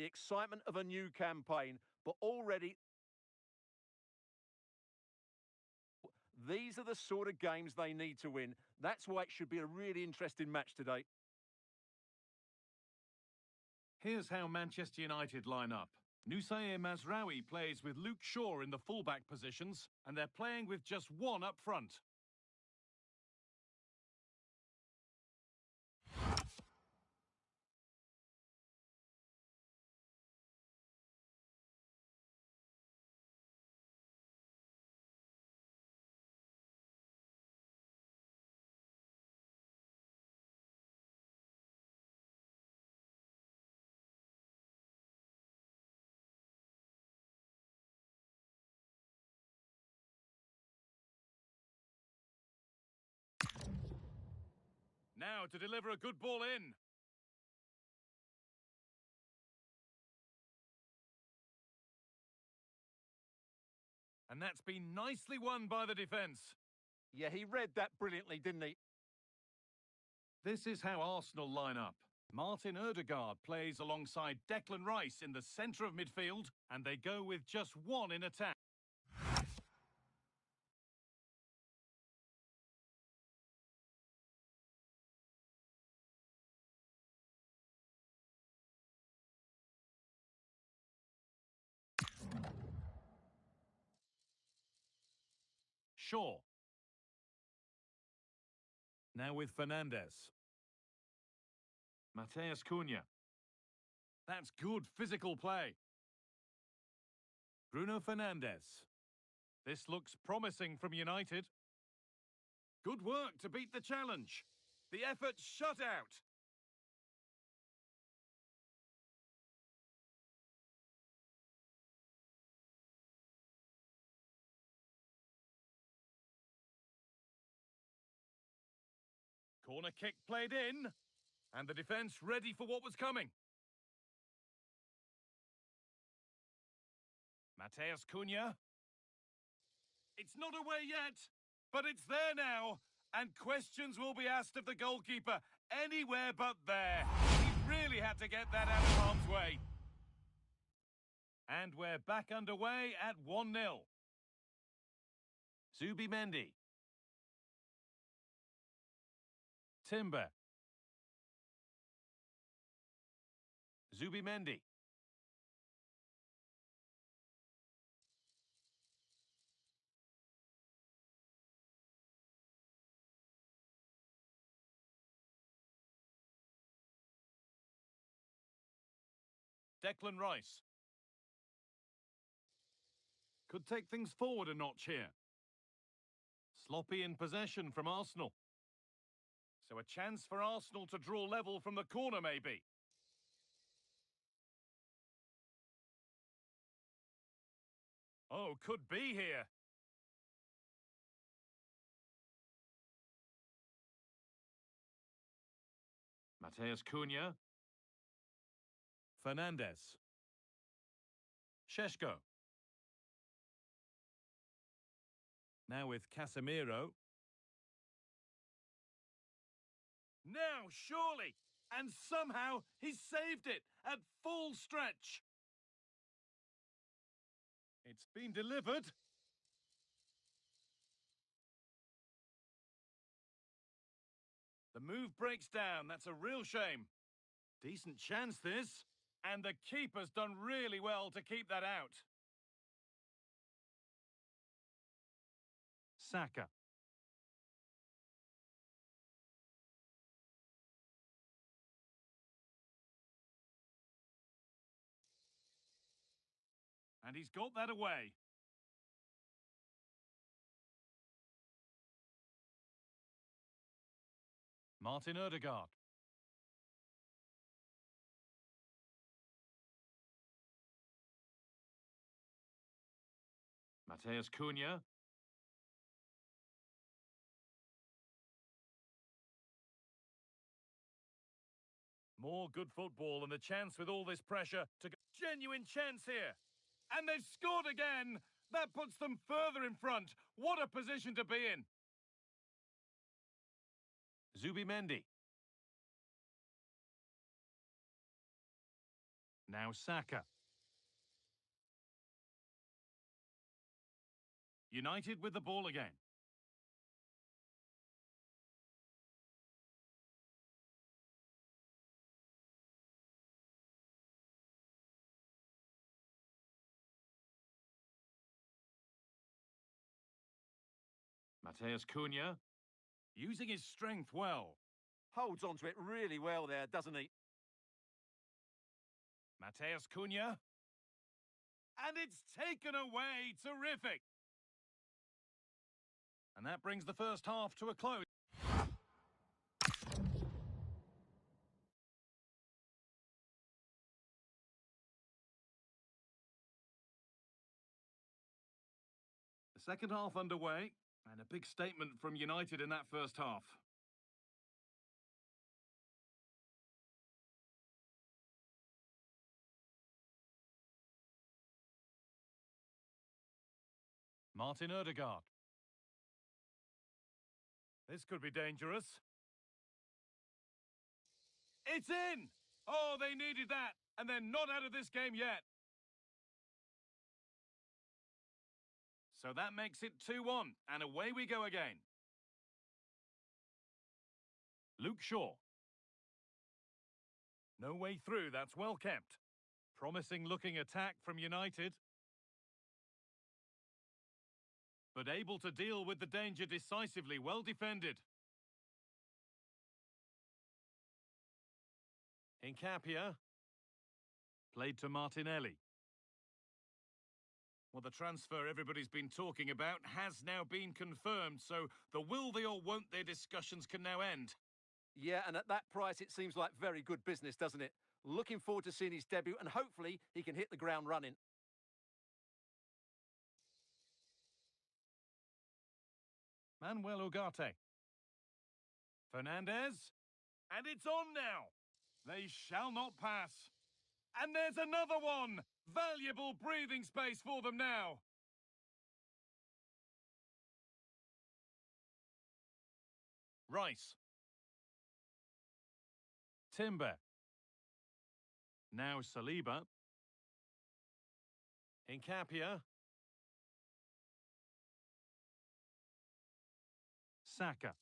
excitement of a new campaign, but already these are the sort of games they need to win. That's why it should be a really interesting match today. Here's how Manchester United line up. Nusayr Mazraoui plays with Luke Shaw in the fullback positions, and they're playing with just one up front. Now to deliver a good ball in. And that's been nicely won by the defence. Yeah, he read that brilliantly, didn't he? This is how Arsenal line up. Martin Odegaard plays alongside Declan Rice in the centre of midfield, and they go with just one in attack. Shaw. Now with Fernandes. Mateus Cunha. That's good physical play. Bruno Fernandes. This looks promising from United. Good work to beat the challenge. The effort shut out. Corner kick played in. And the defence ready for what was coming. Mateus Cunha. It's not away yet, but it's there now. And questions will be asked of the goalkeeper anywhere but there. He really had to get that out of harm's way. And we're back underway at 1-0. Zubimendi. Timber. Zubimendi. Declan Rice. Could take things forward a notch here. Sloppy in possession from Arsenal. So a chance for Arsenal to draw level from the corner, maybe. Oh, could be here. Mateus Cunha. Fernandes. Šeško. Now with Casemiro. Now, surely! And somehow he's saved it at full stretch. It's been delivered. The move breaks down. That's a real shame. Decent chance, this. And the keeper's done really well to keep that out. Saka. And he's got that away. Martin Odegaard. Mateus Cunha. More good football and the chance with all this pressure to go. Genuine chance here. And they've scored again. That puts them further in front. What a position to be in. Zubimendi. Now Saka. United with the ball again. Mateus Cunha, using his strength well. Holds on to it really well there, doesn't he? Mateus Cunha. And it's taken away. Terrific. And that brings the first half to a close. The second half underway, and a big statement from United in that first half. Martin Odegaard. This could be dangerous. It's in! Oh, they needed that, and they're not out of this game yet. So that makes it 2-1, and away we go again. Luke Shaw. No way through, that's well kept. Promising looking attack from United. But able to deal with the danger decisively, well defended. Hincapia. Played to Martinelli. Well, the transfer everybody's been talking about has now been confirmed, so the will they or won't they discussions can now end. Yeah, and at that price, it seems like very good business, doesn't it? Looking forward to seeing his debut, and hopefully he can hit the ground running. Manuel Ugarte. Fernandez. And it's on now. They shall not pass. And there's another one. Valuable breathing space for them now. Rice. Timber. Now Saliba. Hincapia. Saka.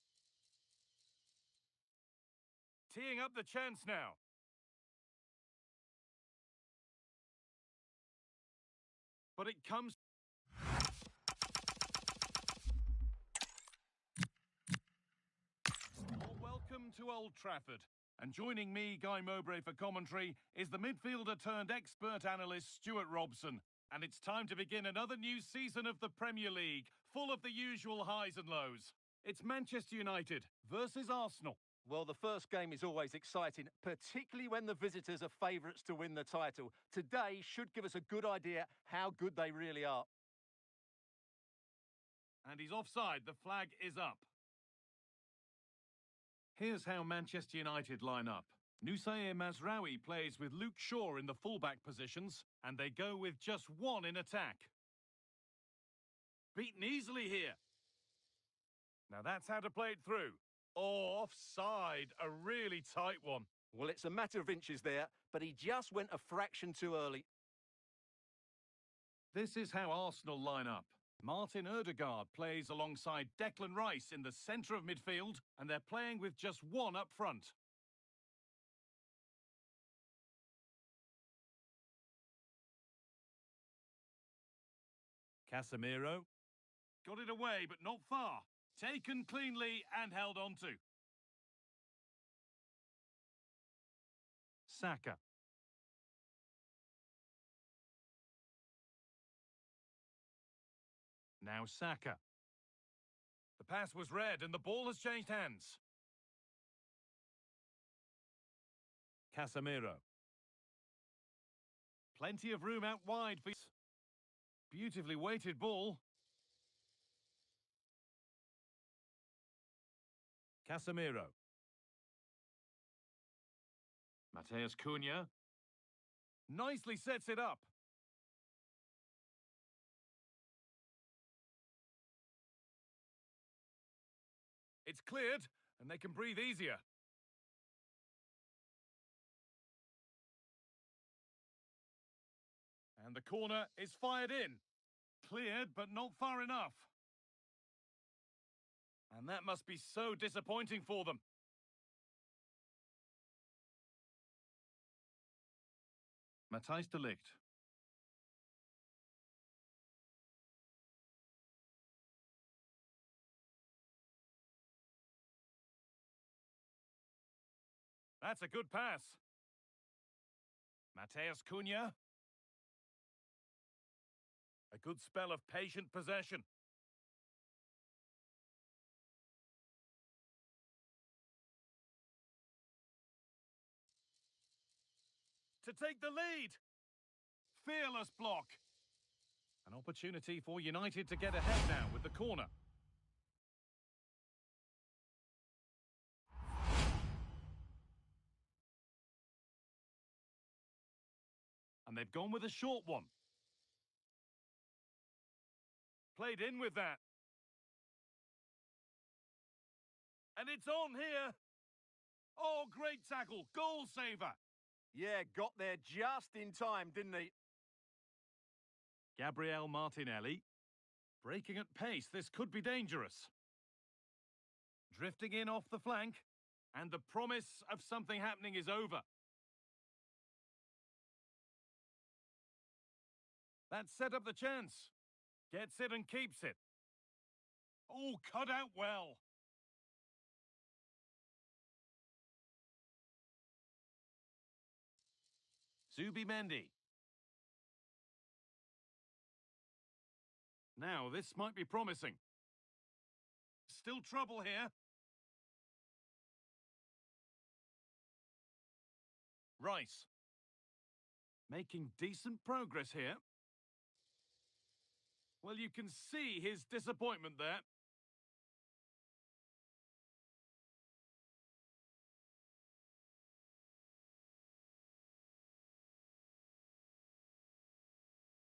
Teeing up the chance now. But it comes... Welcome to Old Trafford. And joining me, Guy Mowbray, for commentary is the midfielder turned expert analyst Stuart Robson. And it's time to begin another new season of the Premier League, full of the usual highs and lows. It's Manchester United versus Arsenal. Well, the first game is always exciting, particularly when the visitors are favourites to win the title. Today should give us a good idea how good they really are. And he's offside. The flag is up. Here's how Manchester United line up. Nusayr Mazraoui plays with Luke Shaw in the fullback positions, and they go with just one in attack. Beaten easily here. Now that's how to play it through. Oh, offside, a really tight one. Well, it's a matter of inches there, but he just went a fraction too early. This is how Arsenal line up. Martin Odegaard plays alongside Declan Rice in the centre of midfield, and they're playing with just one up front. Casemiro. Got it away, but not far. Taken cleanly and held on to. Saka. Now Saka. The pass was read and the ball has changed hands. Casemiro. Plenty of room out wide for... Beautifully weighted ball. Casemiro. Mateus Cunha. Nicely sets it up. It's cleared, and they can breathe easier. And the corner is fired in. Cleared, but not far enough. And that must be so disappointing for them. Matthijs de Ligt. That's a good pass. Matheus Cunha. A good spell of patient possession. To take the lead. Fearless block. An opportunity for United to get ahead now with the corner. And they've gone with a short one. Played in with that. And it's on here. Oh, great tackle. Goal saver. Yeah, got there just in time, didn't he? Gabriel Martinelli. Breaking at pace. This could be dangerous. Drifting in off the flank. And the promise of something happening is over. That set up the chance. Gets it and keeps it. Oh, cut out well. Zubimendi. Now, this might be promising. Still trouble here. Rice. Making decent progress here. Well, you can see his disappointment there.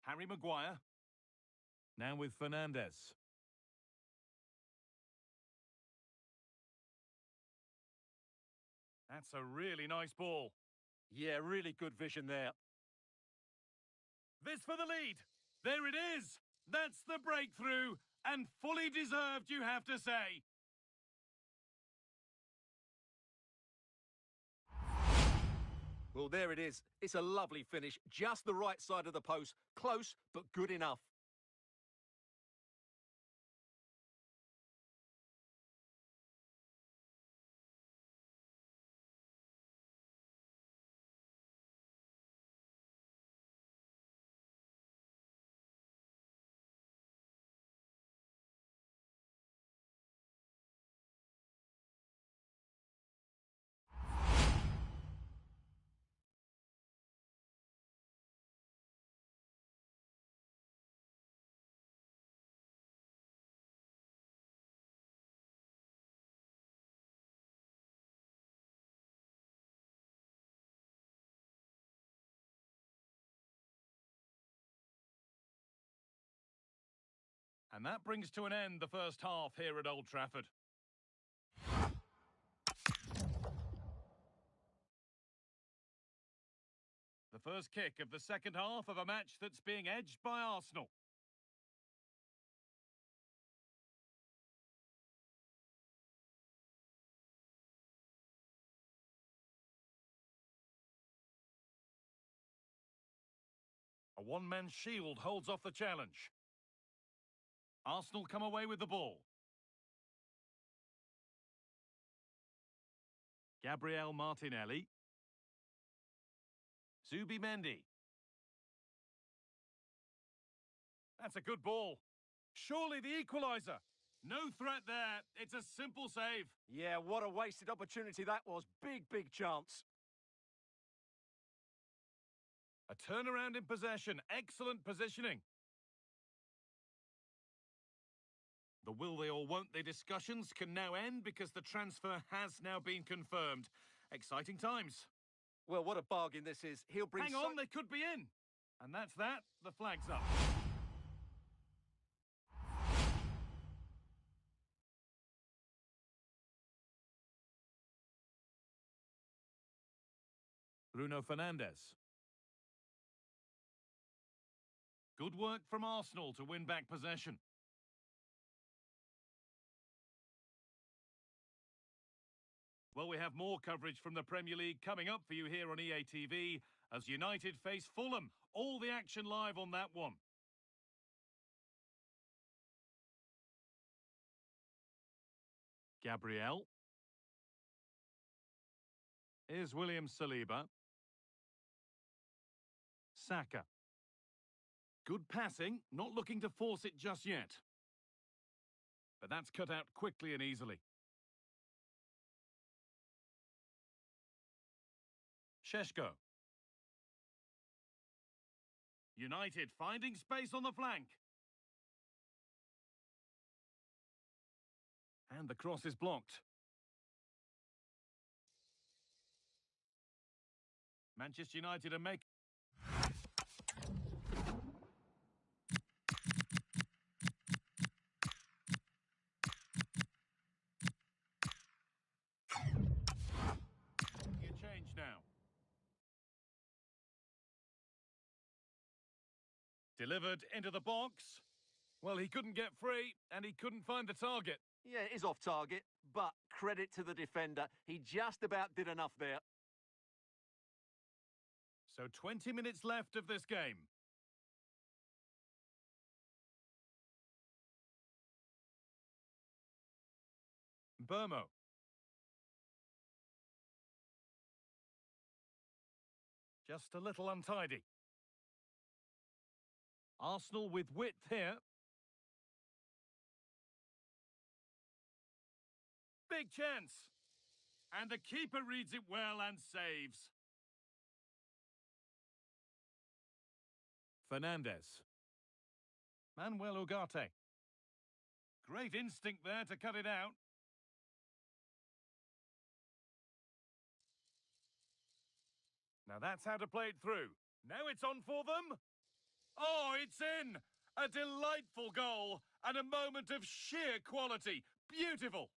Harry Maguire. Now with Fernandes. That's a really nice ball. Yeah, really good vision there. This for the lead. There it is. That's the breakthrough. And fully deserved, you have to say. Well, there it is. It's a lovely finish. Just the right side of the post. Close, but good enough. And that brings to an end the first half here at Old Trafford. The first kick of the second half of a match that's being edged by Arsenal. A one-man shield holds off the challenge. Arsenal come away with the ball. Gabriel Martinelli. Zubimendi. That's a good ball. Surely the equaliser. No threat there. It's a simple save. Yeah, what a wasted opportunity that was. Big chance. A turnaround in possession. Excellent positioning. The will they or won't they discussions can now end because the transfer has now been confirmed. Exciting times. Well, what a bargain this is. He'll bring... Hang on, they could be in. And that's that. The flag's up. Bruno Fernandes. Good work from Arsenal to win back possession. Well, we have more coverage from the Premier League coming up for you here on EA TV as United face Fulham. All the action live on that one. Gabriel. Here's William Saliba. Saka. Good passing, not looking to force it just yet. But that's cut out quickly and easily. Šeško. United finding space on the flank. And the cross is blocked. Manchester United are making... a change now. Delivered into the box. Well, he couldn't get free, and he couldn't find the target. Yeah, it is off target, but credit to the defender. He just about did enough there. So 20 minutes left of this game. Burmo. Just a little untidy. Arsenal with width here. Big chance. And the keeper reads it well and saves. Fernandez. Manuel Ugarte. Great instinct there to cut it out. Now that's how to play it through. Now it's on for them. Oh, it's in! A delightful goal and a moment of sheer quality. Beautiful.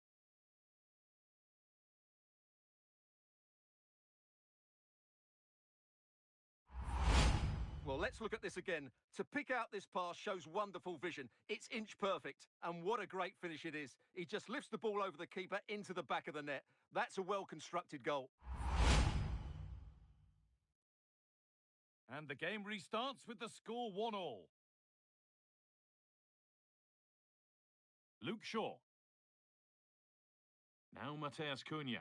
Well, let's look at this again. To pick out this pass shows wonderful vision. It's inch perfect, and what a great finish it is. He just lifts the ball over the keeper into the back of the net. That's a well-constructed goal. And the game restarts with the score 1-1. Luke Shaw. Now Matheus Cunha.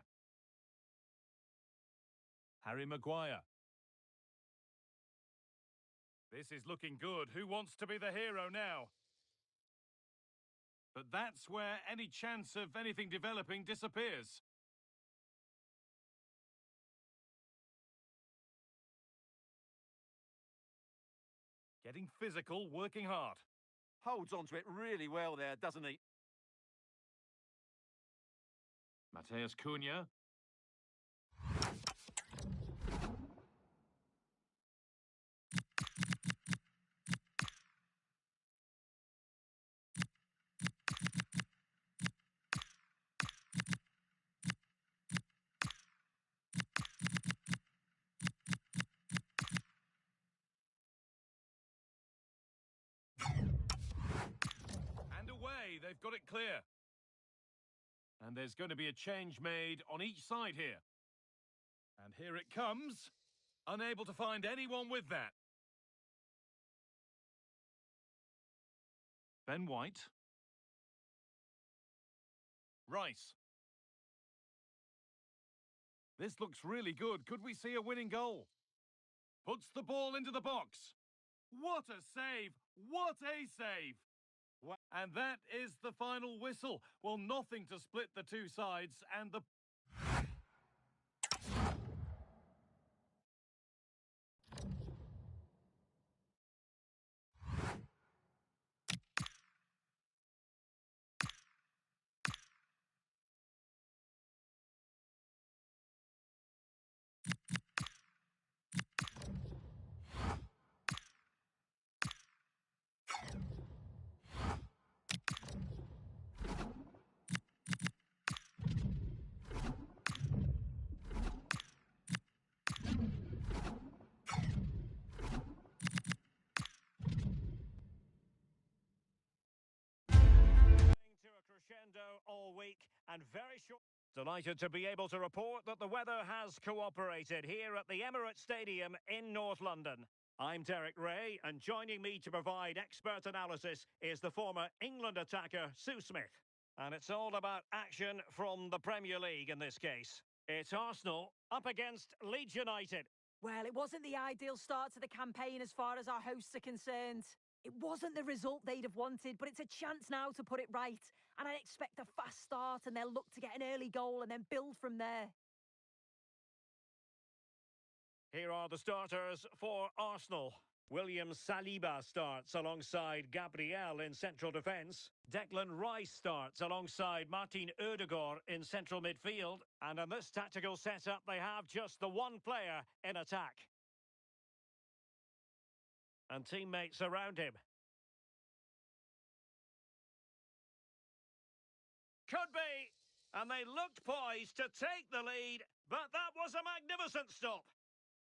Harry Maguire. This is looking good. Who wants to be the hero now? But that's where any chance of anything developing disappears. Getting physical, working hard. Holds onto it really well there, doesn't he? Matheus Cunha. And away, they've got it clear. And there's going to be a change made on each side here. And here it comes. Unable to find anyone with that. Ben White. Rice. This looks really good. Could we see a winning goal? Puts the ball into the box. What a save! What a save! And that is the final whistle. Well, nothing to split the two sides, and the... and very short. Delighted to be able to report that the weather has cooperated here at the Emirates Stadium in North London. I'm Derek Ray, and joining me to provide expert analysis is the former England attacker Sue Smith. And it's all about action from the Premier League in this case. It's Arsenal up against Leeds United. Well, it wasn't the ideal start to the campaign as far as our hosts are concerned. It wasn't the result they'd have wanted, but it's a chance now to put it right. And I expect a fast start, and they'll look to get an early goal and then build from there. Here are the starters for Arsenal. William Saliba starts alongside Gabriel in central defence. Declan Rice starts alongside Martin Odegaard in central midfield. And in this tactical setup, they have just the one player in attack. And teammates around him. Could be. And they looked poised to take the lead, but that was a magnificent stop.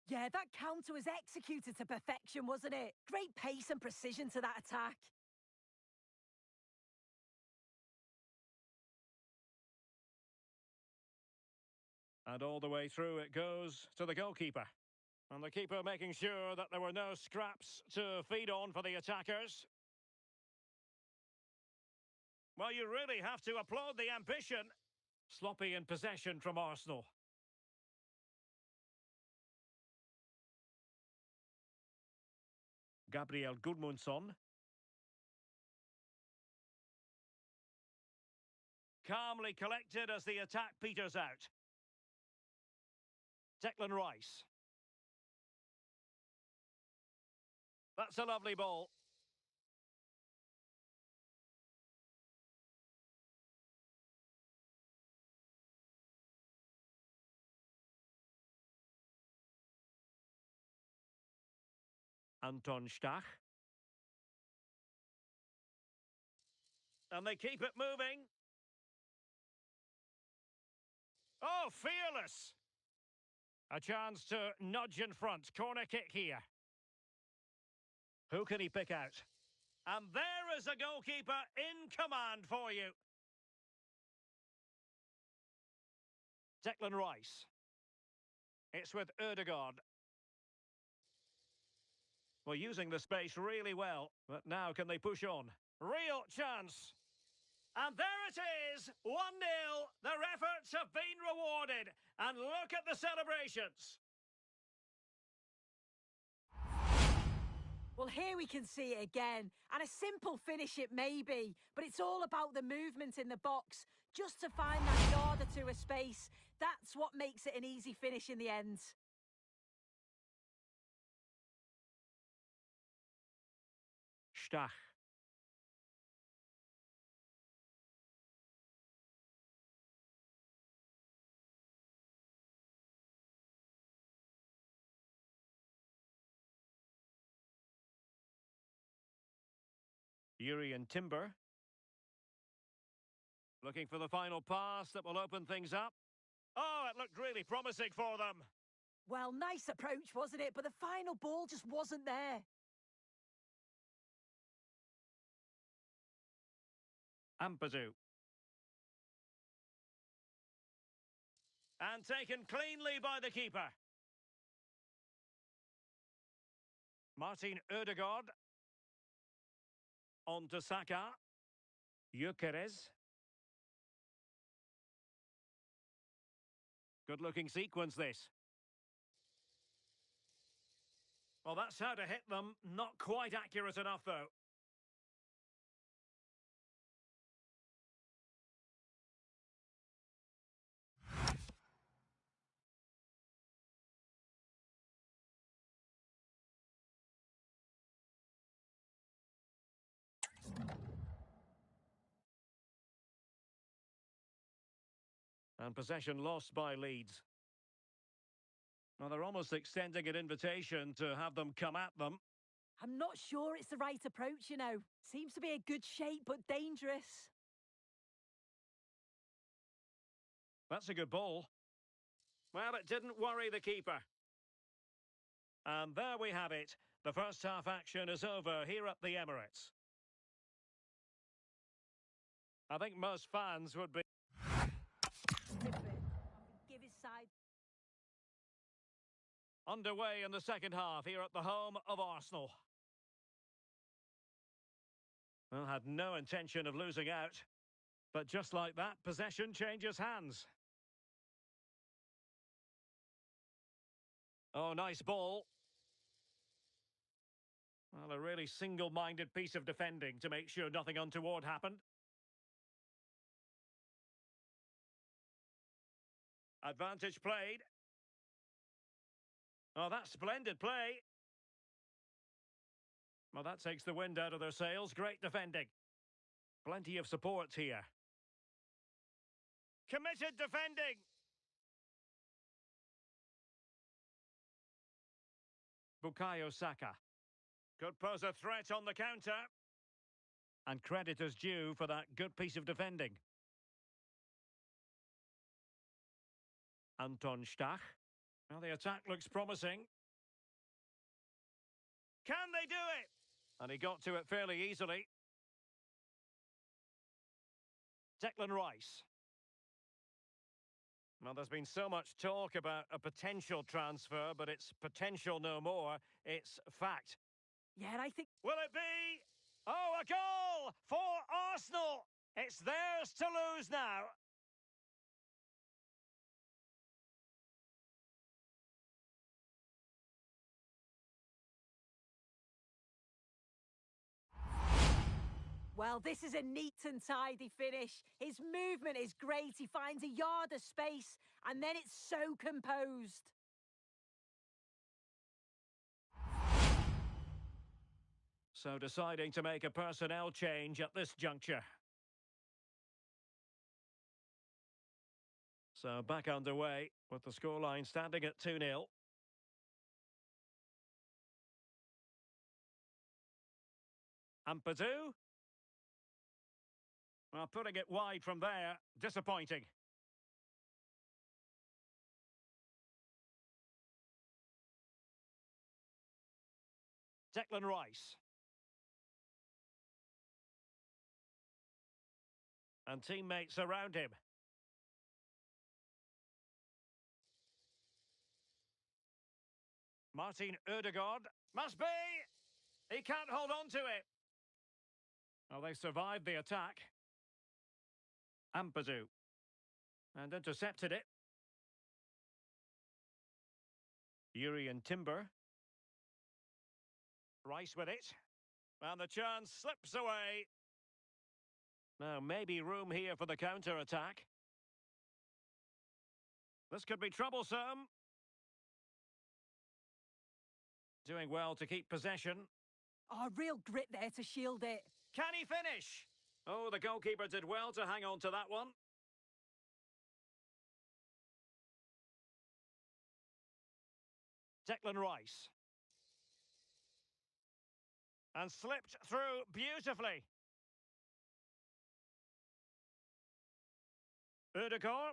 Yeah, that counter was executed to perfection, wasn't it? Great pace and precision to that attack. And all the way through it goes to the goalkeeper. And the keeper making sure that there were no scraps to feed on for the attackers. Well, you really have to applaud the ambition. Sloppy in possession from Arsenal. Gabriel Gudmundsson. Calmly collected as the attack peters out. Declan Rice. That's a lovely ball. Anton Stach. And they keep it moving. Oh, fearless! A chance to nudge in front. Corner kick here. Who can he pick out? And there is a goalkeeper in command for you. Declan Rice. It's with Odegaard. Well, using the space really well. But now can they push on? Real chance. And there it is, 1-0. Their efforts have been rewarded. And look at the celebrations. Well, here we can see it again. And a simple finish it may be, but it's all about the movement in the box. Just to find that yard or two of space. That's what makes it an easy finish in the end. Stach. Yuri and Timber. Looking for the final pass that will open things up. Oh, it looked really promising for them. Well, nice approach, wasn't it? But the final ball just wasn't there. Ampadu. And taken cleanly by the keeper. Martin Odegaard. On to Saka. Gyökeres. Good-looking sequence, this. Well, that's how to hit them. Not quite accurate enough, though. And possession lost by Leeds. Well, they're almost extending an invitation to have them come at them. I'm not sure it's the right approach, you know. Seems to be a good shape, but dangerous. That's a good ball. Well, it didn't worry the keeper. And there we have it. The first half action is over here at the Emirates. I think most fans would be... side. Underway in the second half here at the home of Arsenal. Well, had no intention of losing out. But just like that, possession changes hands. Oh, nice ball. Well, a really single-minded piece of defending to make sure nothing untoward happened. Advantage played. Oh, that's splendid play. Well, that takes the wind out of their sails. Great defending. Plenty of support here. Committed defending. Bukayo Saka. Could pose a threat on the counter. And credit is due for that good piece of defending. Anton Stach. Well, the attack looks promising. Can they do it? And he got to it fairly easily. Declan Rice. Well, there's been so much talk about a potential transfer, but it's potential no more. It's fact. Yeah, and I think... Will it be? Oh, a goal for Arsenal! It's theirs to lose now. Well, this is a neat and tidy finish. His movement is great. He finds a yard of space, and then it's so composed. So deciding to make a personnel change at this juncture. So back underway with the scoreline standing at 2-0. Ampadu. Well, putting it wide from there, disappointing. Declan Rice. And teammates around him. Martin Ødegaard. Must be! He can't hold on to it. Well, they survived the attack. Ampadu. And intercepted it. Urian Timber. Rice with it. And the chance slips away. Now, maybe room here for the counter-attack. This could be troublesome. Doing well to keep possession. Oh, real grit there to shield it. Can he finish? Oh, the goalkeeper did well to hang on to that one. Declan Rice. And slipped through beautifully. Ødegaard.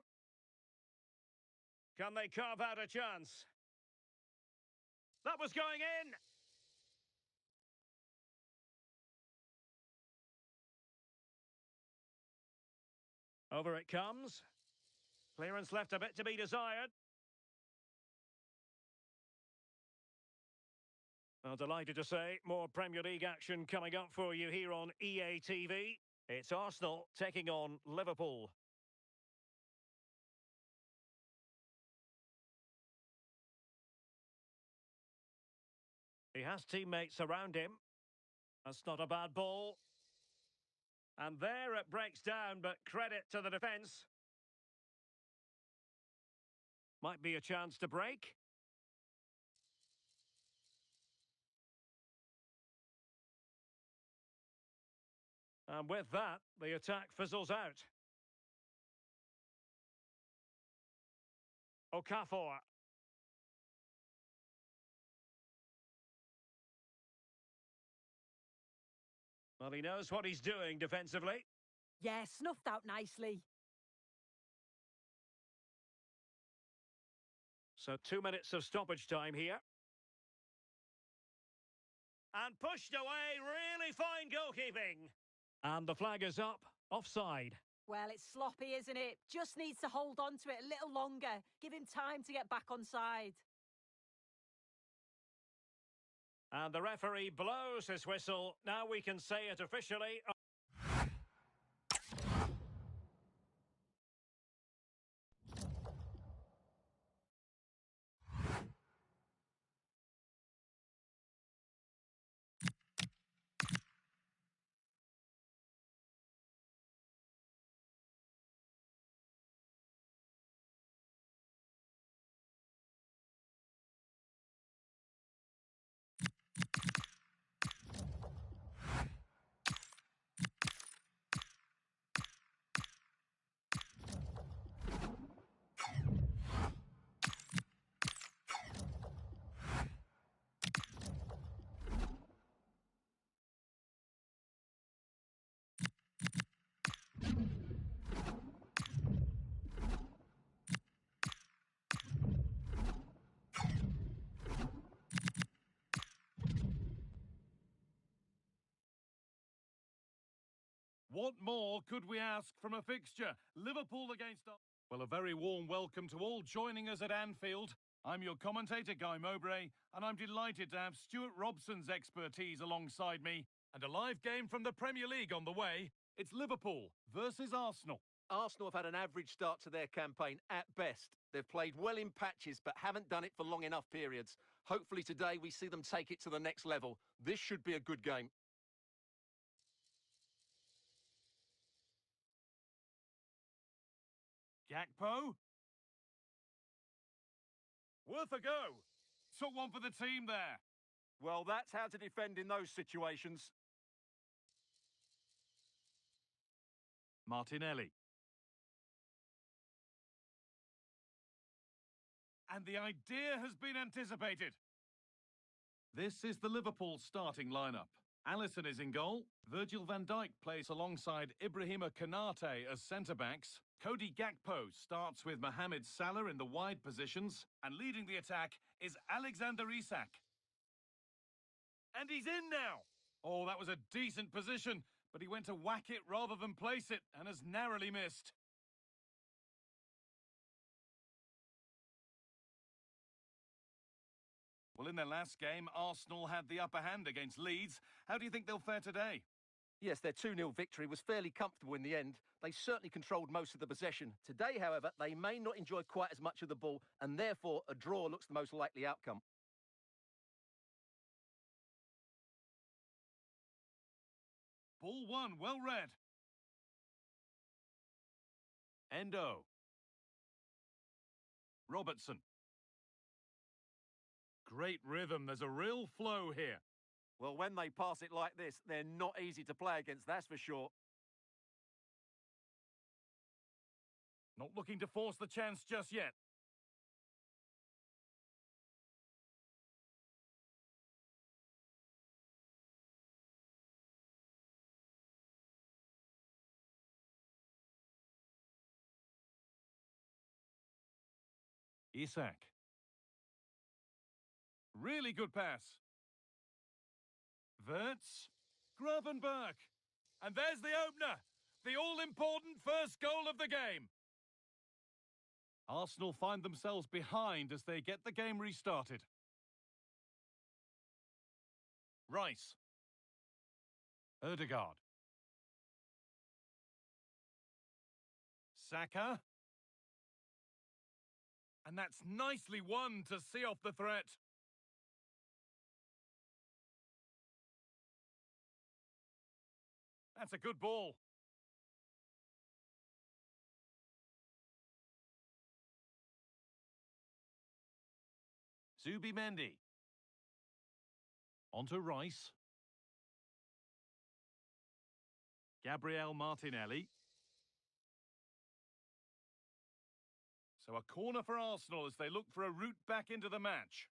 Can they carve out a chance? That was going in! Over it comes. Clearance left a bit to be desired. Well, delighted to say, more Premier League action coming up for you here on EA TV. It's Arsenal taking on Liverpool. He has teammates around him. That's not a bad ball. And there it breaks down, but credit to the defence. Might be a chance to break. And with that, the attack fizzles out. Okafor. Well, he knows what he's doing defensively. Yeah, snuffed out nicely. So 2 minutes of stoppage time here. And pushed away, really fine goalkeeping. And the flag is up, offside. Well, it's sloppy, isn't it? Just needs to hold on to it a little longer. Give him time to get back on side. And the referee blows his whistle. Now we can say it officially. What more could we ask from a fixture? Liverpool against... Well, a very warm welcome to all joining us at Anfield. I'm your commentator, Guy Mowbray, and I'm delighted to have Stuart Robson's expertise alongside me. And a live game from the Premier League on the way. It's Liverpool versus Arsenal. Arsenal have had an average start to their campaign at best. They've played well in patches, but haven't done it for long enough periods. Hopefully today we see them take it to the next level. This should be a good game. Gakpo. Worth a go. Took one for the team there. Well, that's how to defend in those situations. Martinelli. And the idea has been anticipated. This is the Liverpool starting lineup. Alisson is in goal. Virgil van Dijk plays alongside Ibrahima Konate as centre-backs. Cody Gakpo starts with Mohamed Salah in the wide positions. And leading the attack is Alexander Isak. And he's in now! Oh, that was a decent position, but he went to whack it rather than place it and has narrowly missed. Well, in their last game, Arsenal had the upper hand against Leeds. How do you think they'll fare today? Yes, their 2-0 victory was fairly comfortable in the end. They certainly controlled most of the possession. Today, however, they may not enjoy quite as much of the ball, and therefore a draw looks the most likely outcome. Ball one, well read. Endo. Robertson. Great rhythm, there's a real flow here. Well, when they pass it like this, they're not easy to play against, that's for sure. Not looking to force the chance just yet. Isak. Really good pass. Wirtz. Gravenberg. And there's the opener. The all-important first goal of the game. Arsenal find themselves behind as they get the game restarted. Rice. Ødegaard. Saka. And that's nicely won to see off the threat. That's a good ball. Zubimendi. Onto Rice. Gabriel Martinelli. So a corner for Arsenal as they look for a route back into the match.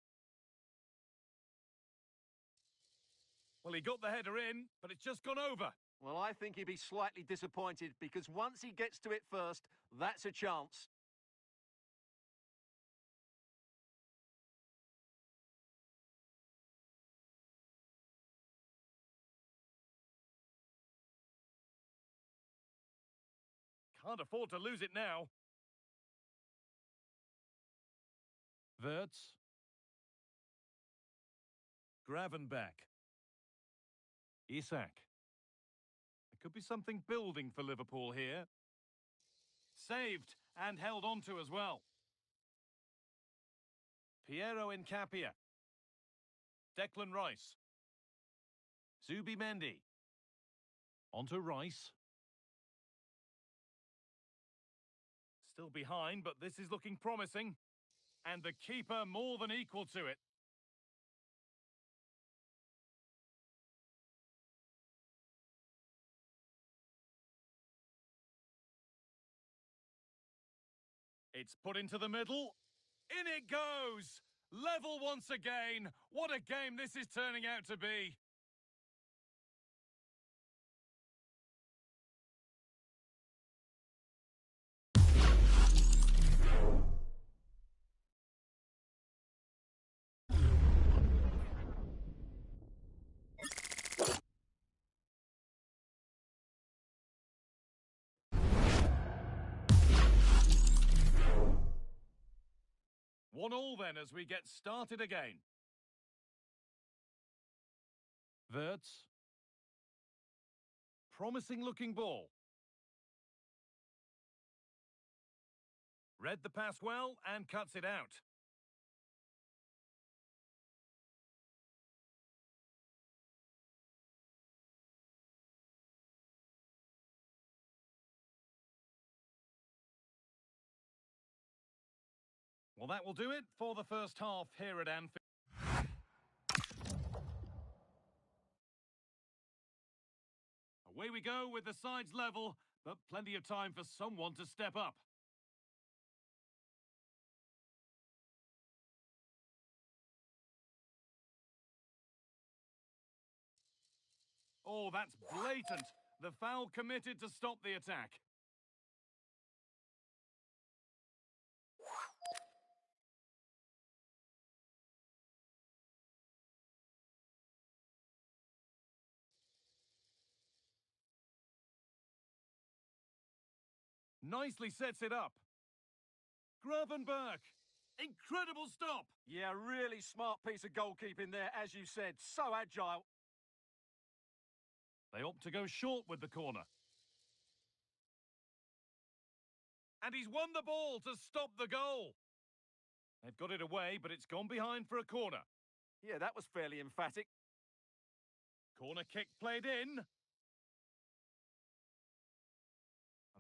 Well, he got the header in, but it's just gone over. Well, I think he'd be slightly disappointed because once he gets to it first, that's a chance. Can't afford to lose it now. Wirtz. Gravenberch. Isak. There could be something building for Liverpool here. Saved and held on to as well. Piero Incapia. Declan Rice. Zubimendi. Onto Rice. Still behind, but this is looking promising. And the keeper more than equal to it. It's put into the middle. In it goes! Level once again. What a game this is turning out to be. One all then as we get started again. Wirtz. Promising looking ball. Read the pass well and cuts it out. Well, that will do it for the first half here at Anfield. Away we go with the sides level, but plenty of time for someone to step up. Oh, that's blatant. The foul committed to stop the attack. Nicely sets it up. Gravenberch. Incredible stop. Yeah, really smart piece of goalkeeping there, as you said. So agile. They opt to go short with the corner. And he's won the ball to stop the goal. They've got it away, but it's gone behind for a corner. Yeah, that was fairly emphatic. Corner kick played in.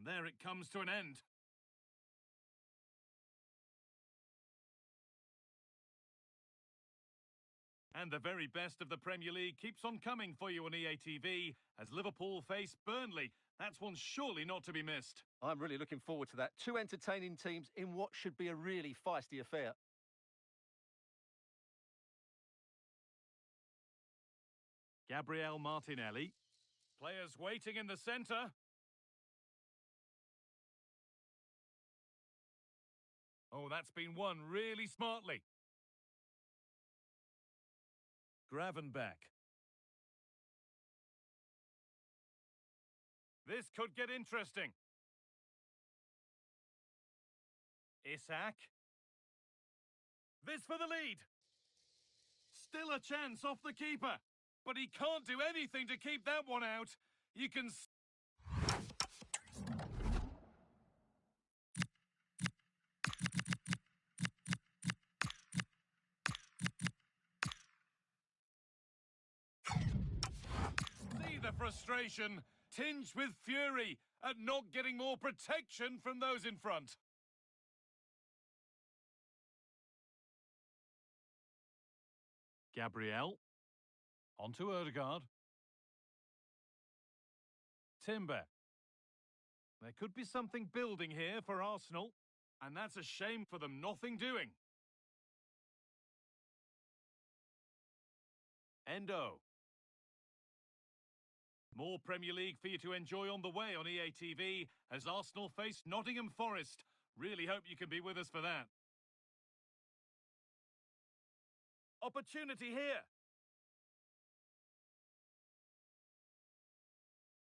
And there it comes to an end. And the very best of the Premier League keeps on coming for you on EA TV as Liverpool face Burnley. That's one surely not to be missed. I'm really looking forward to that. Two entertaining teams in what should be a really feisty affair. Gabriel Martinelli. Players waiting in the centre. Oh, that's been won really smartly. Gravenberch. This could get interesting. Isak. This for the lead. Still a chance off the keeper. But he can't do anything to keep that one out. You can... see the frustration, tinged with fury at not getting more protection from those in front. Gabriel. Onto Odegaard. Timber. There could be something building here for Arsenal, and that's a shame for them, nothing doing. Endo. More Premier League for you to enjoy on the way on EA TV as Arsenal face Nottingham Forest. Really hope you can be with us for that. Opportunity here.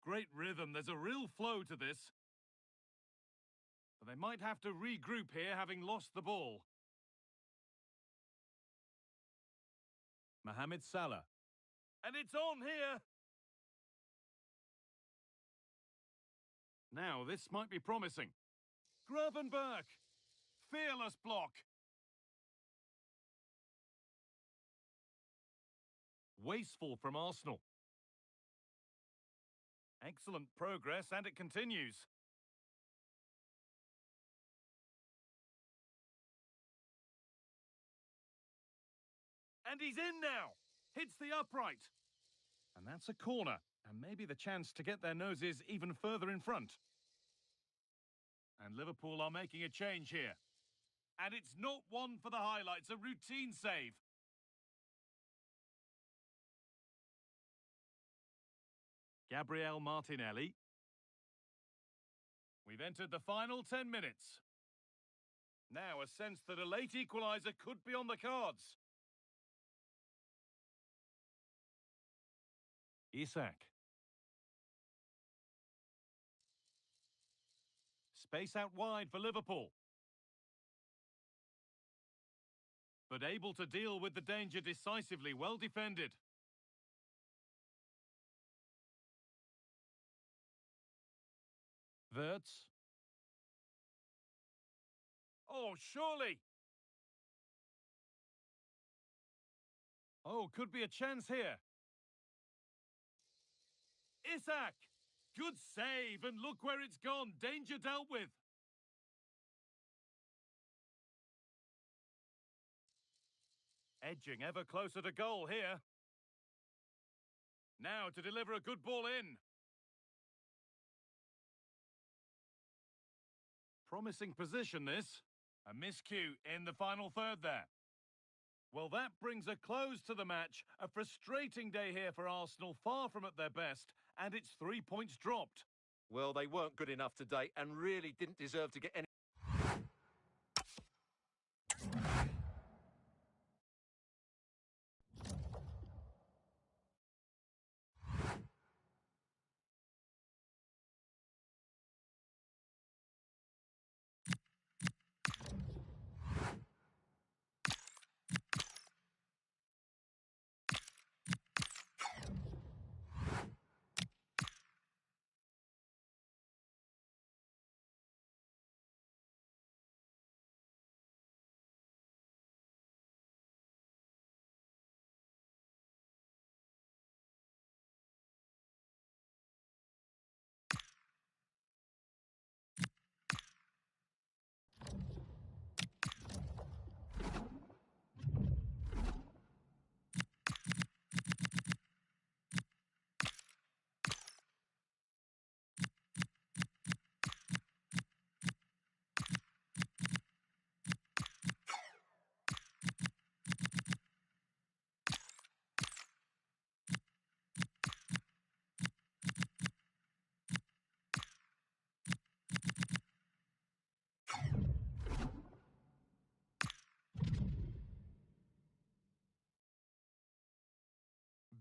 Great rhythm, there's a real flow to this. But they might have to regroup here, having lost the ball. Mohamed Salah. And it's on here! Now, this might be promising. Gravenberch. Fearless block. Wasteful from Arsenal. Excellent progress, and it continues. And he's in now. Hits the upright. And that's a corner. And maybe the chance to get their noses even further in front. And Liverpool are making a change here. And it's not one for the highlights, a routine save. Gabriel Martinelli. We've entered the final 10 minutes. Now a sense that a late equaliser could be on the cards. Isak. Space out wide for Liverpool. But able to deal with the danger decisively, well defended. Wirtz. Oh, surely! Oh, could be a chance here. Isak! Good save, and look where it's gone. Danger dealt with. Edging ever closer to goal here. Now to deliver a good ball in. Promising position, this. A miscue in the final third there. Well, that brings a close to the match. A frustrating day here for Arsenal, far from at their best, and it's 3 points dropped. Well, they weren't good enough today and really didn't deserve to get any...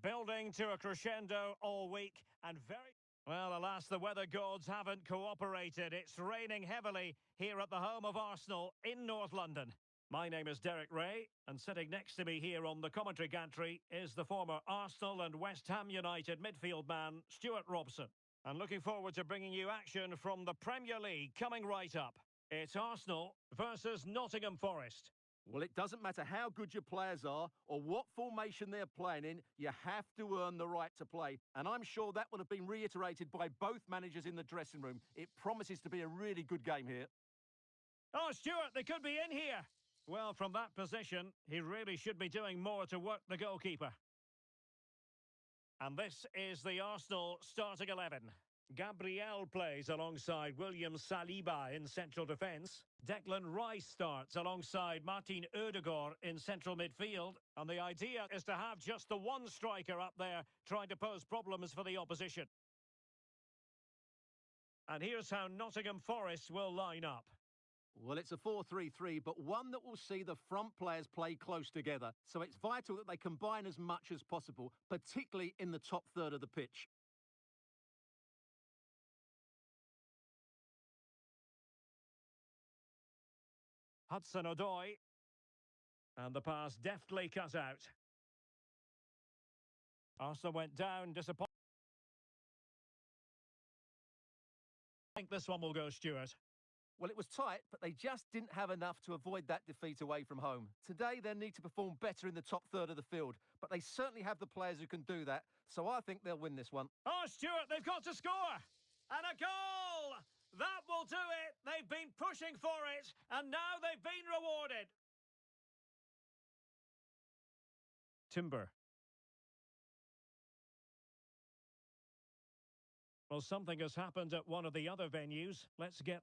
Building to a crescendo all week and very... Well, alas, the weather gods haven't cooperated. It's raining heavily here at the home of Arsenal in North London. My name is Derek Ray, and sitting next to me here on the commentary gantry is the former Arsenal and West Ham United midfield man, Stuart Robson. And looking forward to bringing you action from the Premier League coming right up. It's Arsenal versus Nottingham Forest. Well, it doesn't matter how good your players are or what formation they're playing in, you have to earn the right to play. And I'm sure that will have been reiterated by both managers in the dressing room. It promises to be a really good game here. Oh, Stuart, they could be in here. Well, from that position, he really should be doing more to work the goalkeeper. And this is the Arsenal starting 11. Gabriel plays alongside William Saliba in central defence. Declan Rice starts alongside Martin Odegaard in central midfield. And the idea is to have just the one striker up there trying to pose problems for the opposition. And here's how Nottingham Forest will line up. Well, it's a 4-3-3, but one that will see the front players play close together. So it's vital that they combine as much as possible, particularly in the top third of the pitch. Hudson-Odoi. And the pass deftly cut out. Arsenal went down, disappointed. I think this one will go, Stuart. Well, it was tight, but they just didn't have enough to avoid that defeat away from home. Today, they'll need to perform better in the top third of the field, but they certainly have the players who can do that, so I think they'll win this one. Oh, Stuart, they've got to score! And a goal! That will do it! They've been pushing for it, and now they've been rewarded. Timber. Well, something has happened at one of the other venues. Let's get